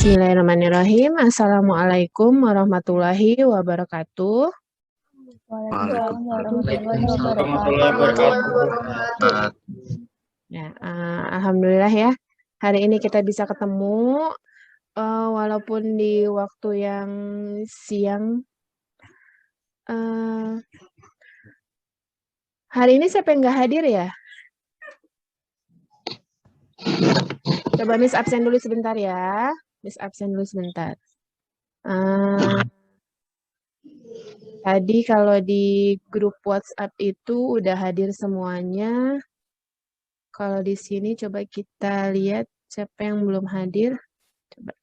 Bismillahirrahmanirrahim. Assalamualaikum warahmatullahi wabarakatuh. Waalaikumsalam warahmatullahi wabarakatuh. Ya, alhamdulillah ya. Hari ini kita bisa ketemu walaupun di waktu yang siang. Hari ini siapa yang nggak hadir ya? Coba Miss absen dulu sebentar ya. Miss absen dulu sebentar. Tadi kalau di grup WhatsApp itu udah hadir semuanya. Kalau di sini coba kita lihat siapa yang belum hadir. Coba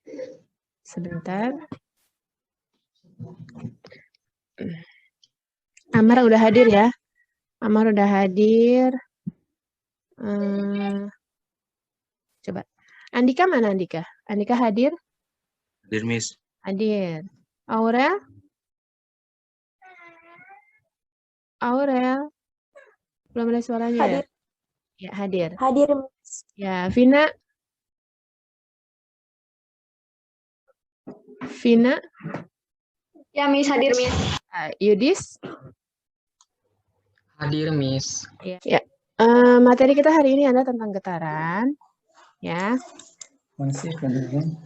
sebentar. Amar udah hadir ya? Amar udah hadir. Coba. Andika mana Andika? Andika hadir? Hadir, Miss. Hadir. Aurel? Aurel? Belum ada suaranya hadir. Ya? Ya, hadir. Hadir, Miss. Ya, Vina? Vina? Ya, Miss, hadir, Miss. Yudis? Hadir, Miss. Ya. Materi kita hari ini adalah tentang getaran. Ya.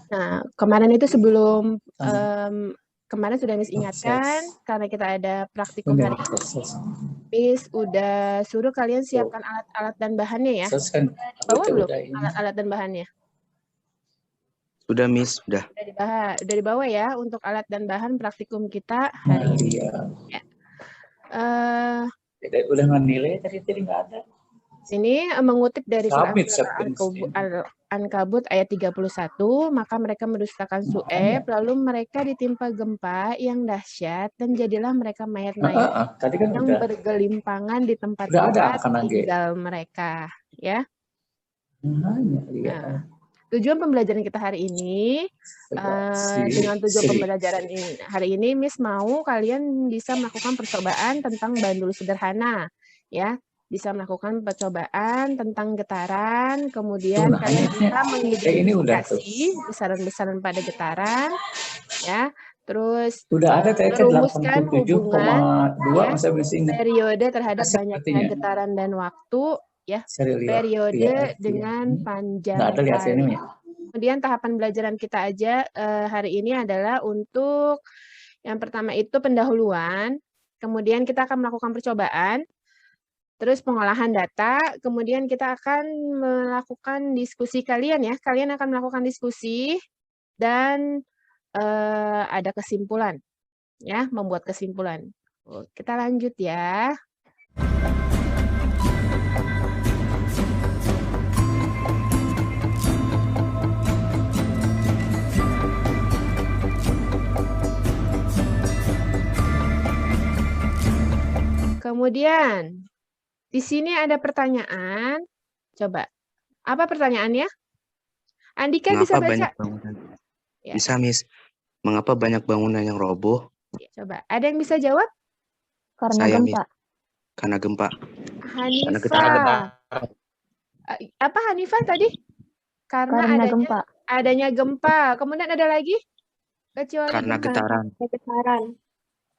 Nah, kemarin itu sebelum kemarin sudah Miss ingatkan karena kita ada praktikum hari ini. Miss udah suruh kalian siapkan alat-alat dan bahannya ya. Bawa belum alat-alat dan bahannya? Sudah, Miss, sudah. Udah dibawa ya untuk alat dan bahan praktikum kita hari ini. Ya. Udah nilai tadi nggak ada. Sini mengutip dari surat Al-Ankabut ayat 31, maka mereka mendustakan Su'aib, lalu mereka ditimpa gempa yang dahsyat dan jadilah mereka mayat-mayat yang bergelimpangan di tempat-tempat tinggal mereka, ya. Nah, tujuan pembelajaran kita hari ini, dengan tujuan pembelajaran ini hari ini, Miss mau kalian bisa melakukan percobaan tentang bandul sederhana, ya. Bisa melakukan percobaan tentang getaran, kemudian kalian bisa mengidentifikasi besaran-besaran pada getaran, ya. Terus merumuskan hubungan ya, periode terhadap banyaknya getaran dan waktu, ya. Periode dengan panjang kali. Kemudian tahapan pembelajaran kita aja hari ini adalah untuk yang pertama itu pendahuluan, kemudian kita akan melakukan percobaan. Terus pengolahan data, kemudian kita akan melakukan diskusi kalian ya. Kalian akan melakukan diskusi dan ada kesimpulan, ya, membuat kesimpulan. Kita lanjut ya. Kemudian di sini ada pertanyaan. Coba. Apa pertanyaannya? Andika Mengapa bisa baca? Banyak bangunan? Ya. Bisa, Miss. Mengapa banyak bangunan yang roboh? Ya, coba. Ada yang bisa jawab? Karena gempa. Miss. Karena gempa. Hanifah. Apa Hanifah tadi? Karena adanya gempa. Kemudian ada lagi? Kecuali karena getaran.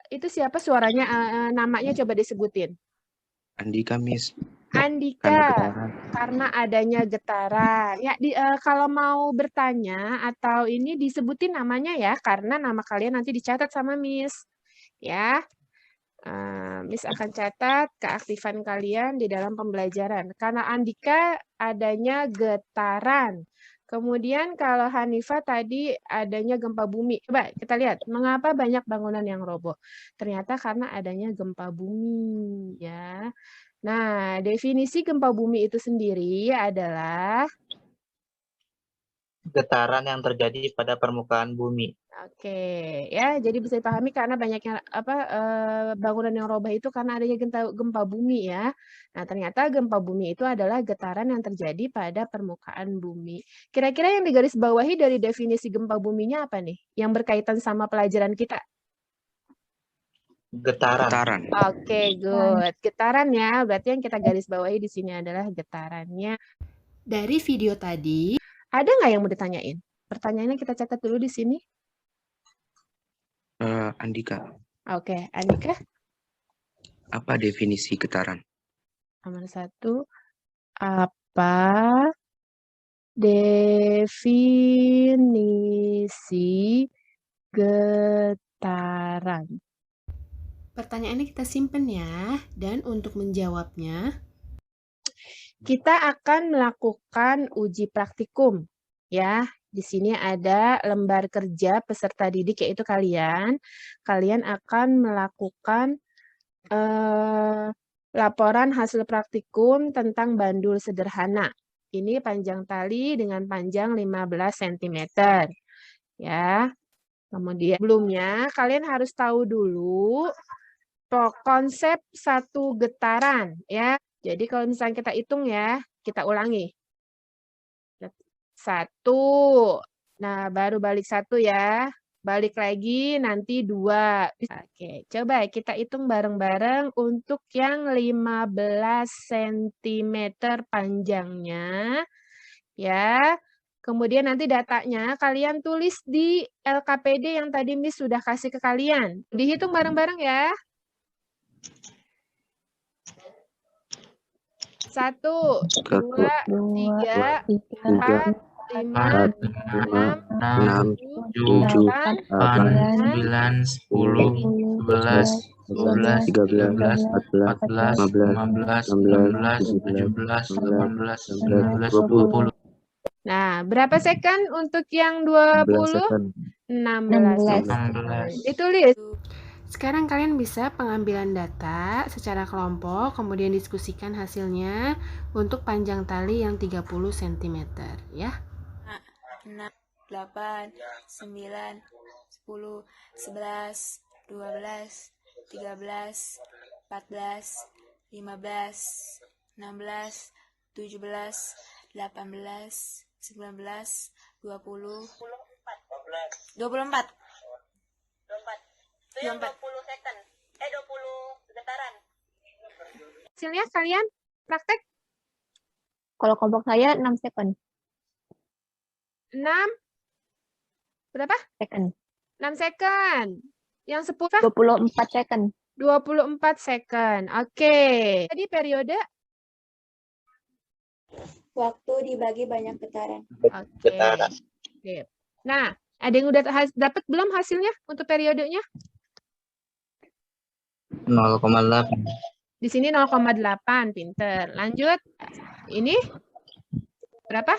Itu siapa suaranya? Namanya coba disebutin. Andika, Miss. Andika, karena adanya getaran. Ya, kalau mau bertanya atau ini disebutin namanya ya, karena nama kalian nanti dicatat sama Miss. Ya, Miss akan catat keaktifan kalian di dalam pembelajaran. Karena Andika adanya getaran. Kemudian kalau Hanifah tadi adanya gempa bumi. Coba kita lihat, mengapa banyak bangunan yang roboh? Ternyata karena adanya gempa bumi, ya. Nah, definisi gempa bumi itu sendiri adalah getaran yang terjadi pada permukaan bumi. Oke, ya, jadi bisa dipahami karena banyaknya bangunan yang roboh itu karena adanya gempa bumi ya. Nah, ternyata gempa bumi itu adalah getaran yang terjadi pada permukaan bumi. Kira-kira yang digarisbawahi dari definisi gempa buminya apa nih? Yang berkaitan sama pelajaran kita? Getaran. Oke, good. Getaran ya, berarti yang kita garis bawahi di sini adalah getarannya. Dari video tadi, ada nggak yang mau ditanyain? Pertanyaannya kita catat dulu di sini. Andika, Oke, Andika. apa definisi getaran? Nomor 1. Apa definisi getaran? Pertanyaan ini kita simpen ya. Dan untuk menjawabnya, kita akan melakukan uji praktikum. Ya, di sini ada lembar kerja peserta didik, yaitu kalian. Kalian akan melakukan laporan hasil praktikum tentang bandul sederhana. Ini panjang tali dengan panjang 15 cm. Ya. Kemudian sebelumnya kalian harus tahu dulu konsep satu getaran ya. Jadi kalau misalnya kita hitung ya, kita ulangi. 1. Nah, baru balik 1 ya. Balik lagi nanti 2. Oke, coba kita hitung bareng-bareng untuk yang 15 cm panjangnya. Ya. Kemudian nanti datanya kalian tulis di LKPD yang tadi Miss sudah kasih ke kalian. Dihitung bareng-bareng ya. 1, 2, 3, 4, 5, 6, 7, 8, 9, 10, 11, 12, 13, 14, 15, 16, 17, 18, 19, 20. Nah, berapa second untuk yang 20? 16 second. Ditulis. Sekarang kalian bisa pengambilan data secara kelompok, kemudian diskusikan hasilnya untuk panjang tali yang 30 cm. Ya. 6, 8, 9, 10, 11, 12, 13, 14, 15, 16, 17, 18, 19, 20, 24. 20 second. 20 getaran. Hasilnya kalian praktek Kalau kelompok saya 6 second. 6 berapa? Second. 6 second. Yang 10 24 second. 24 second. Oke. Tadi periode Waktu dibagi banyak getaran. Oke. Oke. Nah, ada yang udah dapat belum hasilnya untuk periodenya? 0,8. Di sini 0,8, pinter. Lanjut. Ini berapa?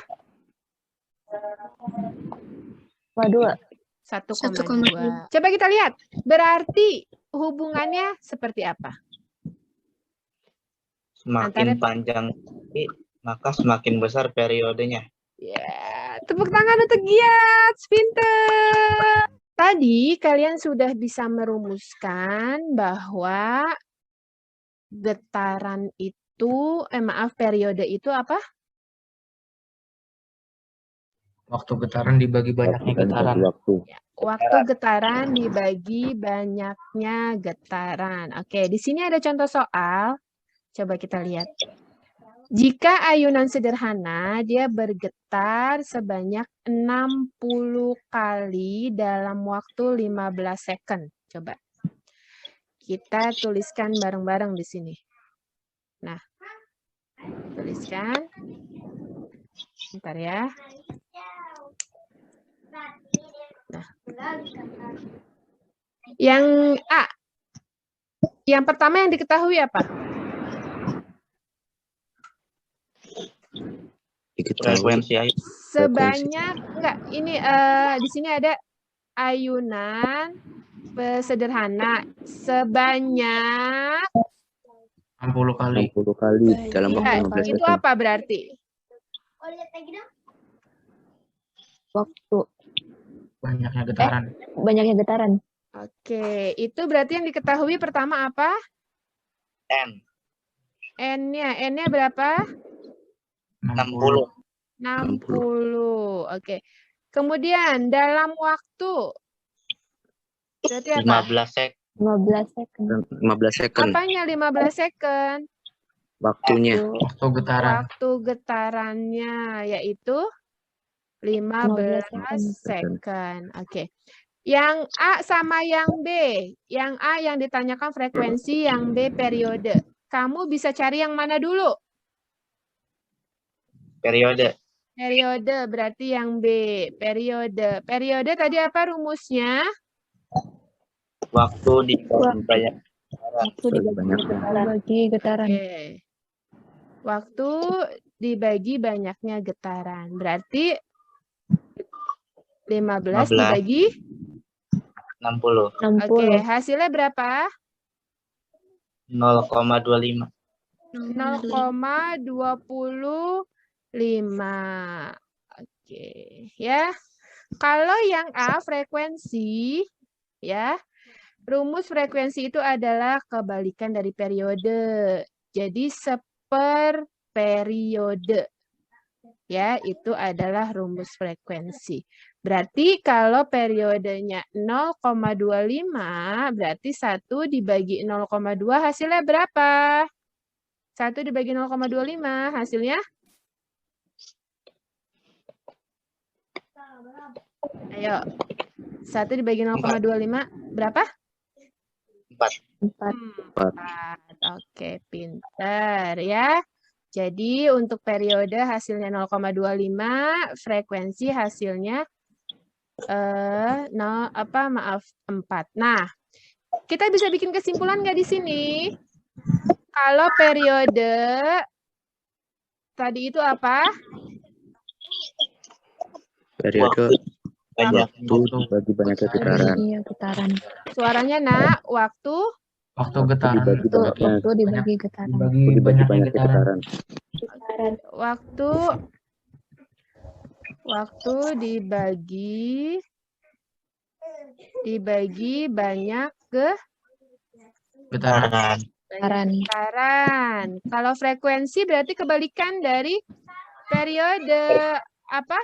2. 1,2. Coba kita lihat. Berarti hubungannya seperti apa? Semakin panjang, maka semakin besar periodenya. Ya, tepuk tangan untuk Giats, pinter. Tadi kalian sudah bisa merumuskan bahwa getaran itu, periode itu apa? Waktu getaran dibagi banyaknya getaran. Waktu getaran dibagi banyaknya getaran. Oke, di sini ada contoh soal. Coba kita lihat. Jika ayunan sederhana, dia bergetar sebanyak 60 kali dalam waktu 15 second. Coba. Kita tuliskan bareng-bareng di sini. Nah, tuliskan. Bentar ya. Nah. Yang A. Yang pertama yang diketahui apa? Frekuensi air. Sebanyak enggak ini di sini ada ayunan sederhana sebanyak 60 kali. 60 kali dalam waktu 15 itu second. apa berarti? Waktu. Banyaknya getaran. Banyaknya getaran. Oke, itu berarti yang diketahui pertama apa? N. N-nya berapa? 60. 60. Oke. Kemudian dalam waktu berarti apa? 15 sek. 15 second. 15 second. Apanya 15 second? Waktunya. Waktu getaran. Waktu getarannya yaitu 15 second. Oke. Yang A sama yang B. Yang A yang ditanyakan frekuensi, yang B periode. Kamu bisa cari yang mana dulu? Periode. Periode berarti yang B. Periode. Periode tadi apa rumusnya? Waktu di banyak. Waktu dibagi getaran. Oke. Waktu dibagi banyaknya getaran. Berarti 15 dibagi 60. 60. Oke, hasilnya berapa? 0,25. 0,25. Oke, ya. Kalau yang A frekuensi, ya. Rumus frekuensi itu adalah kebalikan dari periode. Jadi seper periode. Ya, itu adalah rumus frekuensi. Berarti kalau periodenya 0,25, berarti 1 dibagi 0,2 hasilnya berapa? 1 dibagi 0,25 hasilnya? Ayo. 1 dibagi 0,25 berapa? 4. 4. Oke, pintar ya. Jadi untuk periode hasilnya 0,25, frekuensi hasilnya 4. Nah, kita bisa bikin kesimpulan nggak di sini? Kalau periode tadi itu apa? Periode Banyak. waktu dibagi banyaknya getaran. Iya, getaran. Suaranya nak, waktu Waktu getaran. Dibagi banyaknya Waktu dibagi getaran. dibagi banyaknya getaran. waktu dibagi banyak Getaran. getaran. Kalau frekuensi berarti kebalikan dari periode apa?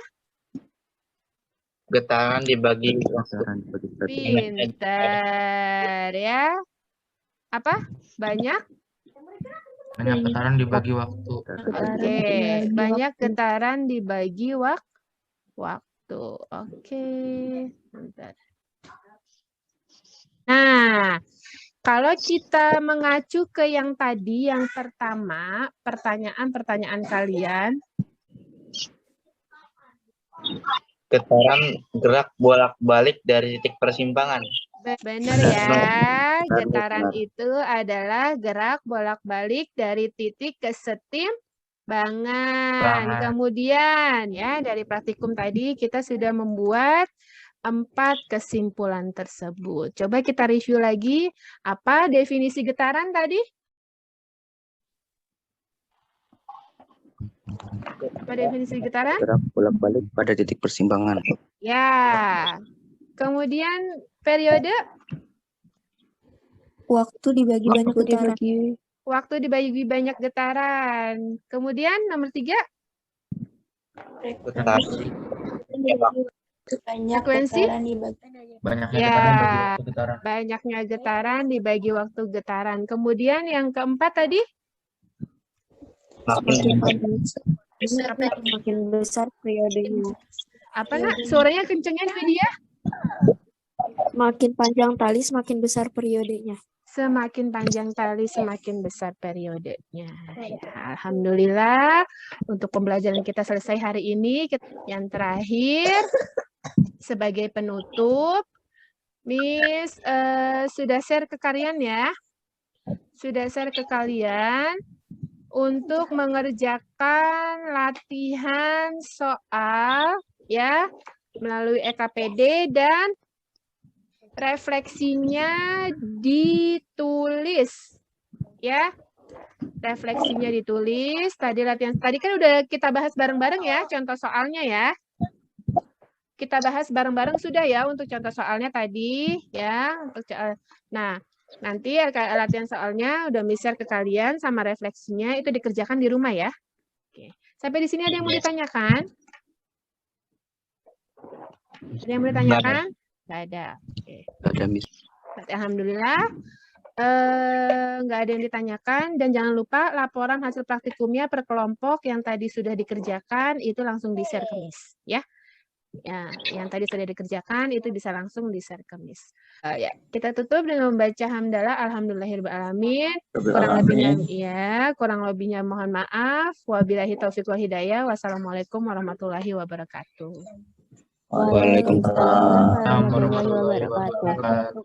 Getaran dibagi Getaran dibagi frekuensi. Pintar ya. Apa? Banyak? banyak getaran dibagi waktu. Oke, banyak getaran dibagi waktu. Oke. Bentar. Nah, kalau kita mengacu ke yang tadi, yang pertama, pertanyaan-pertanyaan kalian. Getaran gerak bolak-balik dari titik persimpangan. Benar ya, getaran itu adalah gerak bolak-balik dari titik ke setimbangan. Kemudian ya, dari praktikum tadi kita sudah membuat 4 kesimpulan tersebut. Coba kita review lagi, apa definisi getaran tadi? Apa definisi getaran? Gerak bolak-balik pada titik persimpangan. Ya. Kemudian periode? Waktu dibagi banyak getaran. Waktu dibagi banyak getaran. Kemudian nomor 3? Frekuensi? Banyaknya Ya, getaran dibagi waktu getaran. banyaknya getaran dibagi waktu getaran. Kemudian yang keempat tadi? Makin besar periodenya. Apa nak? Suaranya kencengnya Widya? Makin panjang tali, semakin besar periodenya. Semakin panjang tali, semakin besar periodenya. Ya, alhamdulillah, untuk pembelajaran kita selesai hari ini. Yang terakhir, sebagai penutup, Miss sudah share ke kalian ya. Sudah share ke kalian untuk mengerjakan latihan soal ya melalui EKPD dan refleksinya ditulis ya. Refleksinya ditulis. Tadi kan udah kita bahas bareng-bareng ya contoh soalnya ya. Kita bahas bareng-bareng sudah ya untuk contoh soalnya tadi ya. Nah, nanti latihan soalnya udah share ke kalian sama refleksinya itu dikerjakan di rumah ya. Oke. Sampai di sini ada yang mau ditanyakan? Ada yang mau ditanyakan? Nggak ada. Oke. Ada, Miss. Alhamdulillah. Nggak ada yang ditanyakan. Dan jangan lupa laporan hasil praktikumnya per kelompok yang tadi sudah dikerjakan itu langsung di-share ke Miss. Ya. Ya, yang tadi sudah dikerjakan itu bisa langsung di-share ke Miss. Ya, kita tutup dengan membaca hamdalah alhamdulillahirobbilalamin. Kurang lebihnya mohon maaf. Wabillahi taufiq wal hidayah. Wassalamualaikum warahmatullahi wabarakatuh. Waalaikumsalam Assalamualaikum warahmatullahi warahmatullahi wabarakatuh. wabarakatuh.